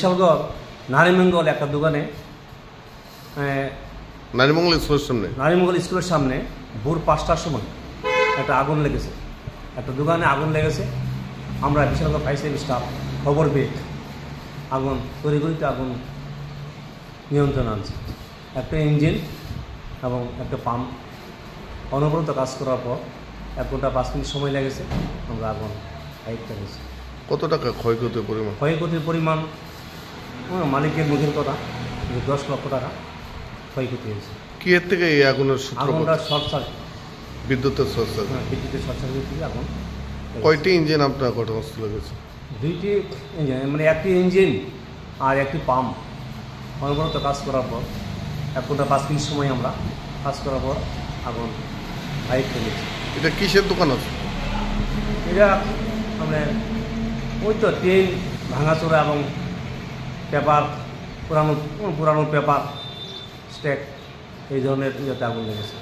বিশালগড় নারীমঙ্গল একটা দোকানে, নারীমঙ্গল স্কুলের সামনে নারীমঙ্গল স্কুলের সামনে ভোর 5টার সময় একটা আগুন লেগেছে, একটা দোকানে আগুন লেগেছে। আমরা বিশালগড় ফায়ার সার্ভিস স্টাফ খবর পেয়ে আগুন তড়িঘড়িতে আগুন নিয়ন্ত্রণ আনছে। একটা ইঞ্জিন এবং একটা পাম্প অনবরত কাজ করার পর 1 ঘন্টা 5 মিনিট সময় লেগেছে, আমরা আগুন আয়ত্তে নিয়েছি। কত টাকা ক্ষয়ক্ষতির পরিমাণ? ক্ষয়ক্ষতির পরিমাণ মালিকের মুখের কথা 10 লক্ষ টাকা ক্ষয়ক্ষতি হয়েছে। কি এর থেকে এই আগুনের সূত্রপাত? আগুনটা শর্ট সার্কিট, বিদ্যুতের শর্ট সার্কিট। বিদ্যুতের শর্ট সার্কিট থেকে আগুন। কয়টি ইঞ্জিন আপনার ঘটনাস্থলে গেছে? 2টি ইঞ্জিন, মানে একটি ইঞ্জিন আর একটি পাম্প অনবরত কাজ করার পর 1 ঘন্টা 5 মিনিট সময় আমরা কাজ করার পর আগুন আয়ত্তে নিয়েছি। এটা কিসের দোকান আছে? এটা মানে ওই তো ট্রেন ভাঙাচোরা এবং পেপার, পুরানো পেপার স্ট্যাক এই ধরনের ইয়েতে আগুন লেগেছে।